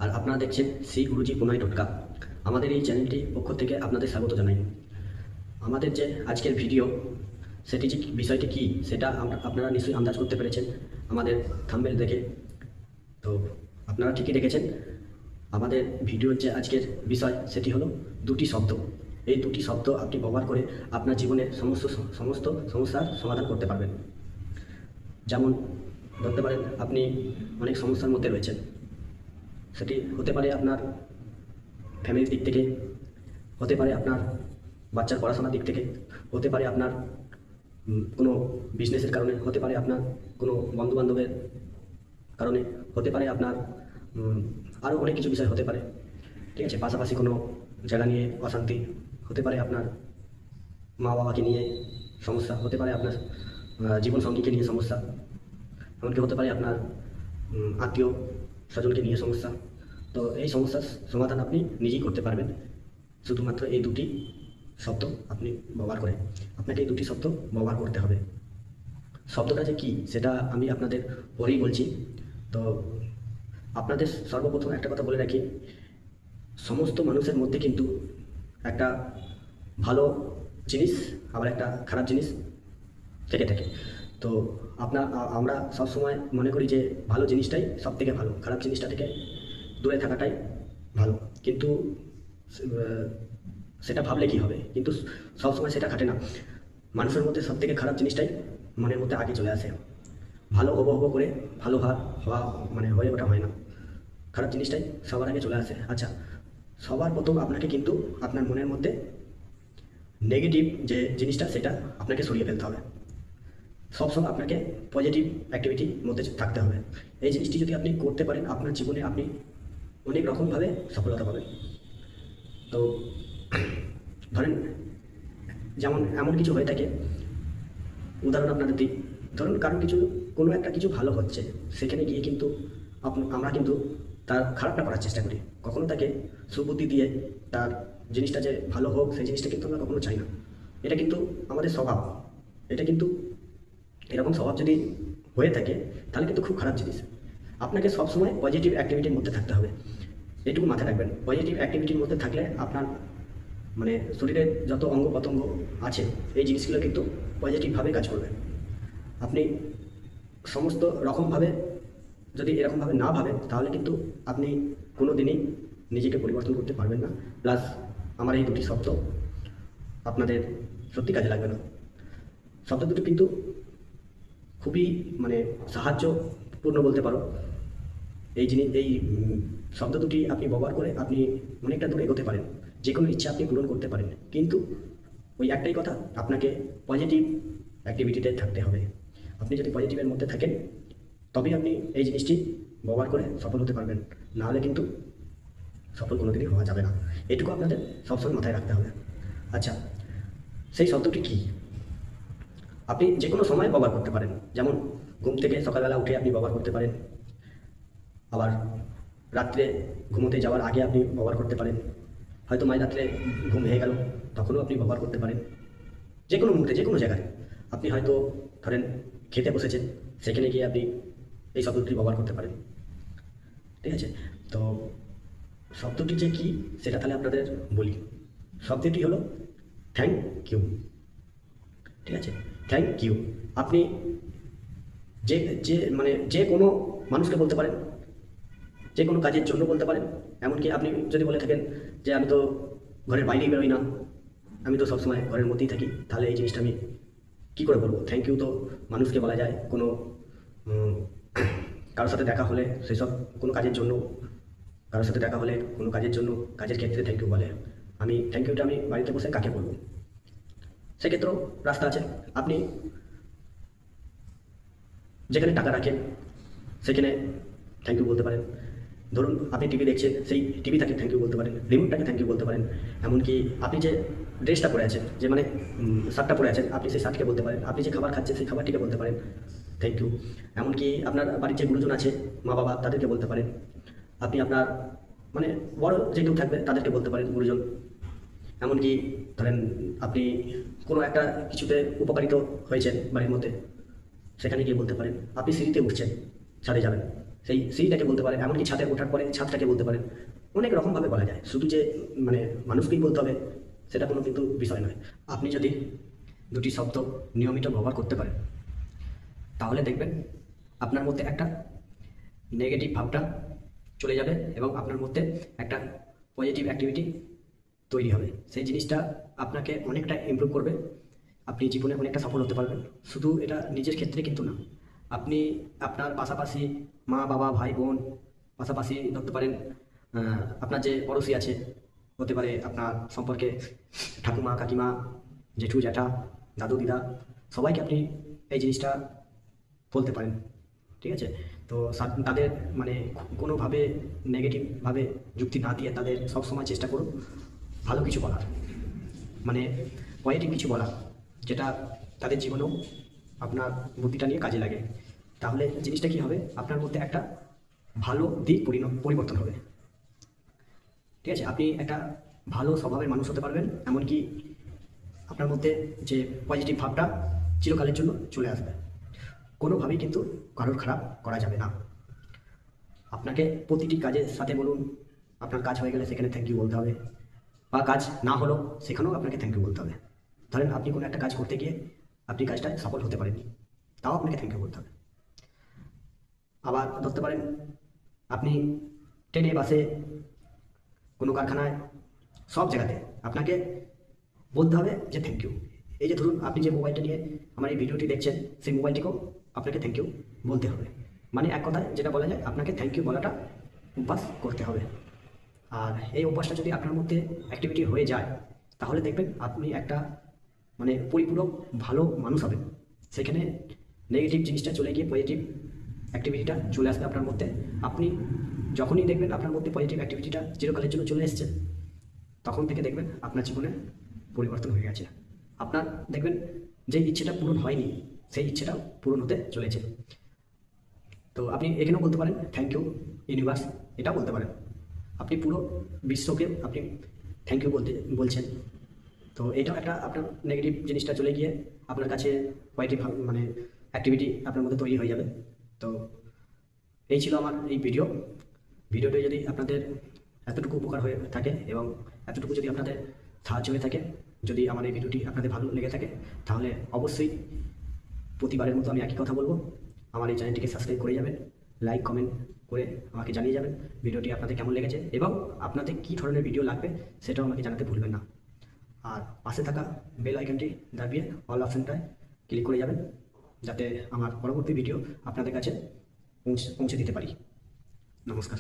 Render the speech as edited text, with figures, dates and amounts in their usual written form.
আর আপনারা দেখছেন শ্রী গুরুজি পুনয় টোটকা। আমাদের এই চ্যানেলটির পক্ষ থেকে আপনাদের স্বাগত জানাই। আমাদের যে আজকের ভিডিও, সেটি যে বিষয়টি কী সেটা আপনারা নিশ্চয়ই আন্দাজ করতে পেরেছেন আমাদের থাম্বনেল দেখে। তো আপনারা ঠিকই দেখেছেন, আমাদের ভিডিওর যে আজকের বিষয় সেটি হলো দুটি শব্দ। এই দুটি শব্দ আপনি ব্যবহার করে আপনার জীবনের সমস্ত সমস্যার সমাধান করতে পারবেন। যেমন ধরতে পারেন আপনি অনেক সমস্যার মধ্যে রয়েছেন, সেটি হতে পারে আপনার ফ্যামিলির দিক থেকে, হতে পারে আপনার বাচ্চার পড়াশোনার দিক থেকে, হতে পারে আপনার কোনো বিজনেসের কারণে, হতে পারে আপনার কোনো বন্ধুবান্ধবের কারণে, হতে পারে আপনার আরও অনেক কিছু বিষয় হতে পারে। ঠিক আছে, পাশাপাশি কোনো জায়গা নিয়ে অশান্তি, হতে পারে আপনার মা বাবাকে নিয়ে সমস্যা, হতে পারে আপনার জীবনসঙ্গীকে নিয়ে সমস্যা, এমনকি হতে পারে আপনার আত্মীয় স্বজনকে নিয়ে সমস্যা। তো এই সমস্যার সমাধান আপনি নিজেই করতে পারবেন শুধুমাত্র এই দুটি শব্দ আপনি ব্যবহার করে। আপনাকে এই দুটি শব্দ ব্যবহার করতে হবে। শব্দটা যে কী সেটা আমি আপনাদের পরেই বলছি। তো আপনাদের সর্বপ্রথম একটা কথা বলে রাখি, সমস্ত মানুষের মধ্যে কিন্তু একটা ভালো জিনিস আবার একটা খারাপ জিনিস থেকে থাকে। তো আমরা সবসময় মনে করি যে ভালো জিনিসটাই সব থেকে ভালো, খারাপ জিনিসটা থেকে দূরে থাকাটাই ভালো। কিন্তু সেটা ভাবলে কি হবে, কিন্তু সবসময় সেটা খাটে না। মানুষের মধ্যে সব থেকে খারাপ জিনিসটাই মনের মধ্যে আগে চলে আসে। ভালো হবো হবো করে ভালো হওয়া মানে হয়ে ওঠা হয় না, খারাপ জিনিসটাই সবার আগে চলে আসে। আচ্ছা, সবার প্রথম আপনাকে কিন্তু আপনার মনের মধ্যে নেগেটিভ যে জিনিসটা সেটা আপনাকে সরিয়ে ফেলতে হবে। সবসময় আপনাকে পজিটিভ অ্যাক্টিভিটির মধ্যে থাকতে হবে। এই জিনিসটি যদি আপনি করতে পারেন, আপনার জীবনে আপনি অনেক রকমভাবে সফলতা পাবেন। তো ধরেন, যেমন এমন কিছু হয়ে থাকে, উদাহরণ আপনাদের দিই। ধরুন কারণ কোনো একটা কিছু ভালো হচ্ছে, সেখানে গিয়ে কিন্তু আমরা কিন্তু তার খারাপটা করার চেষ্টা করি। কখনো তাকে সুবুদ্ধি দিয়ে তার জিনিসটা যে ভালো হোক সেই জিনিসটা কিন্তু আমরা কখনো চাই না। এটা কিন্তু আমাদের স্বভাব। এটা কিন্তু এরকম স্বভাব যদি হয়ে থাকে তাহলে কিন্তু খুব খারাপ জিনিস। আপনাকে সবসময় পজিটিভ অ্যাক্টিভিটির মধ্যে থাকতে হবে, এটুকু মাথায় রাখবেন। পজিটিভ অ্যাক্টিভিটির মধ্যে থাকলে আপনার মানে শরীরের যত অঙ্গ প্রত্যঙ্গ আছে এই জিনিসগুলো কিন্তু পজিটিভভাবে কাজ করবে। আপনি সমস্ত রকমভাবে যদি এরকমভাবে না ভাবেন তাহলে কিন্তু আপনি কোনো দিনই নিজেকে পরিবর্তন করতে পারবেন না। প্লাস আমার এই দুটি শব্দ আপনাদের সত্যি কাজে লাগবে না। শব্দ দুটো কিন্তু খুবই মানে সাহায্যপূর্ণ বলতে পারো। এই শব্দ দুটি আপনি ব্যবহার করে আপনি অনেকটা দূর এগোতে পারেন, যে কোনো ইচ্ছা আপনি পূরণ করতে পারেন। কিন্তু ওই একটাই কথা, আপনাকে পজিটিভ অ্যাক্টিভিটিতে থাকতে হবে। আপনি যদি পজিটিভের মধ্যে থাকেন তবেই আপনি এই জিনিসটি ব্যবহার করে সফল হতে পারবেন, নাহলে কিন্তু সফল কোনোদিনই হওয়া যাবে না। এটুকু আপনাদের সবসময় মাথায় রাখতে হবে। আচ্ছা, সেই শব্দটি কী আপনি যে কোনো সময় ব্যবহার করতে পারেন। যেমন ঘুম থেকে সকালবেলা উঠে আপনি ব্যবহার করতে পারেন, আবার রাত্রে ঘুমোতে যাওয়ার আগে আপনি ব্যবহার করতে পারেন, হয়তো রাত্রে ঘুম ভেঙে গেল তখনও আপনি ব্যবহার করতে পারেন। যে কোনো মুহূর্তে যে কোনো জায়গায় আপনি হয়তো ধরেন খেতে বসেছেন, সেখানে গিয়ে আপনি এই শব্দটি ব্যবহার করতে পারেন। ঠিক আছে, তো শব্দটি যে কী সেটা তাহলে আপনাদের বলি। শব্দটি হলো থ্যাংক ইউ। ঠিক আছে, থ্যাংক ইউ আপনি যে যে মানে যে কোনো মানুষকে বলতে পারেন, যে কোনো কাজের জন্য বলতে পারেন। এমনকি আপনি যদি বলে থাকেন যে আমি তো ঘরের বাইরেই বেরোই না, আমি তো সবসময় ঘরের মধ্যেই থাকি, তাহলে এই জিনিসটা আমি কী করে বলবো? থ্যাংক ইউ তো মানুষকে বলা যায় কোনো কারোর সাথে দেখা হলে, সেসব কোনো কাজের জন্য, কারোর সাথে দেখা হলে কোনো কাজের জন্য, কাজের ক্ষেত্রে থ্যাংক ইউ বলে। আমি থ্যাংক ইউটা আমি বাড়িতে বসে কাকে বলবো? সেক্ষেত্রেও রাস্তা আছে। আপনি যেখানে টাকা রাখেন সেখানে থ্যাংক ইউ বলতে পারেন। ধরুন আপনি টিভি দেখছেন, সেই টিভিটাকে থ্যাংক ইউ বলতে পারেন, রিমোটটাকে থ্যাংক ইউ বলতে পারেন। এমনকি আপনি যে ড্রেসটা পরে আছেন, যে শার্টটা পরে আছেন, আপনি সেই শার্টকে বলতে পারেন। আপনি যে খাবার খাচ্ছেন সেই খাবারটিকে বলতে পারেন থ্যাংক ইউ। এমনকি আপনার বাড়ির যে গুরুজন আছে, মা বাবা, তাদেরকে বলতে পারেন। আপনি আপনার মানে বড় যে কেউ থাকবে তাদেরকে বলতে পারেন গুরুজন। এমনকি ধরেন আপনি কোনো একটা কিছুতে উপকারিত হয়েছেন বাড়ির মধ্যে, সেখানে গিয়ে বলতে পারেন। আপনি সিঁড়িতে উঠছেন, ছাদে যাবেন, সেই সিঁড়িটাকে বলতে পারেন, এমনকি ছাদে ওঠার পরে ছাদটাকে বলতে পারেন। অনেক রকমভাবে বলা যায়, শুধু যে মানে মানুষকেই বলতে হবে সেটা কোনো কিন্তু বিষয় নয়। আপনি যদি দুটি শব্দ নিয়মিত ব্যবহার করতে পারেন, তাহলে দেখবেন আপনার মধ্যে একটা নেগেটিভ ভাবটা চলে যাবে এবং আপনার মধ্যে একটা পজিটিভ অ্যাক্টিভিটি তৈরি হবে। সেই জিনিসটা আপনাকে অনেকটা ইমপ্রুভ করবে, আপনি জীবনে অনেকটা সফল হতে পারবেন। শুধু এটা নিজের ক্ষেত্রে কিন্তু না, আপনি আপনার পাশাপাশি মা বাবা ভাই বোন, পাশাপাশি ধরতে পারেন আপনার যে পড়োশি আছে, হতে পারে আপনার সম্পর্কে ঠাকুমা কাকিমা জেঠু জ্যাঠা দাদু দিদা, সবাইকে আপনি এই জিনিসটা বলতে পারেন। ঠিক আছে? তো তাদের মানে কোনোভাবে নেগেটিভভাবে যুক্তি না দিয়ে তাদের সবসময় চেষ্টা করুন ভালো কিছু বলার, মানে পজিটিভ কিছু বলার, যেটা তাদের জীবনেও আপনার বুদ্ধিটা নিয়ে কাজে লাগে। তাহলে জিনিসটা কী হবে, আপনার মধ্যে একটা ভালো দিক পরিবর্তন হবে। ঠিক আছে? আপনি একটা ভালো স্বভাবের মানুষ হতে পারবেন, এমনকি আপনার মধ্যে যে পজিটিভ ভাবটা চিরকালের জন্য চলে আসবে। কোনোভাবেই কিন্তু কারোর খারাপ করা যাবে না। আপনাকে প্রতিটি কাজের সাথে বলুন, আপনার কাজ হয়ে গেলে সেখানে থ্যাংক ইউ বলতে হবে, বা কাজ না হলো সেখানেও আপনাকে থ্যাংক ইউ বলতে হবে। ধরেন আপনি কোনো একটা কাজ করতে গিয়ে আপনি কাজটায় সফল হতে পারেননি, তাও আপনাকে থ্যাংক ইউ বলতে হবে। আবার ধরতে পারেন আপনি ট্রেনে বাসে কোনো কারখানায় সব জায়গাতে আপনাকে বলতে হবে যে থ্যাংক ইউ। এই যে ধরুন আপনি যে মোবাইলটা নিয়ে আমার এই ভিডিওটি দেখছেন, সেই মোবাইলটিকেও আপনাকে থ্যাংক ইউ বলতে হবে। মানে এক কথায় যেটা বলা যায়, আপনাকে থ্যাংক ইউ বলাটা অভ্যাস করতে হবে। আর এই অভ্যাসটা যদি আপনার মধ্যে অ্যাক্টিভিটি হয়ে যায়, তাহলে দেখবেন আপনি একটা মানে পরিপূরক ভালো মানুষ হবেন। সেখানে নেগেটিভ জিনিসটা চলে গিয়ে পজিটিভ অ্যাক্টিভিটিটা চলে আসবে আপনার মধ্যে। আপনি যখনই দেখবেন আপনার মধ্যে পজিটিভ অ্যাক্টিভিটিটা চিরকালের জন্য চলে এসছে, তখন থেকে দেখবেন আপনার জীবনে পরিবর্তন হয়ে গেছে। আপনার দেখবেন যে ইচ্ছেটা পূরণ হয়নি, সেই ইচ্ছেটা পূরণ হতে চলেছে। তো আপনি এখানেও বলতে পারেন থ্যাংক ইউ ইউনিভার্স, এটাও বলতে পারেন। আপনি পুরো বিশ্বকে আপনি থ্যাংক ইউ বলছেন। তো এটাও একটা আপনার নেগেটিভ জিনিসটা চলে গিয়ে আপনার কাছে পজিটিভ মানে অ্যাক্টিভিটি আপনার মধ্যে তৈরি হয়ে যাবে। তো এই ছিল আমার এই ভিডিওটি যদি আপনাদের এতটুকু উপকার হয়ে থাকে এবং এতটুকু যদি আপনাদের সাহায্য হয়ে থাকে, যদি আমার এই ভিডিওটি আপনাদের ভালো লেগে থাকে, তাহলে অবশ্যই প্রতিবারের মতো আমি একই কথা বলবো, আমার এই চ্যানেলটিকে সাবস্ক্রাইব করে যাবেন, লাইক কমেন্ট করে আমাকে জানিয়ে যাবেন ভিডিওটি আপনাদের কেমন লেগেছে এবং আপনাদের কী ধরনের ভিডিও লাগবে সেটাও আমাকে জানাতে ভুলবেন না। আর পাশে থাকা বেল আইকনটি দাবিয়ে অল অপশনটায় ক্লিক করে যাবেন, যাতে আমার পরবর্তী ভিডিও আপনাদের কাছে পৌঁছে দিতে পারি। নমস্কার।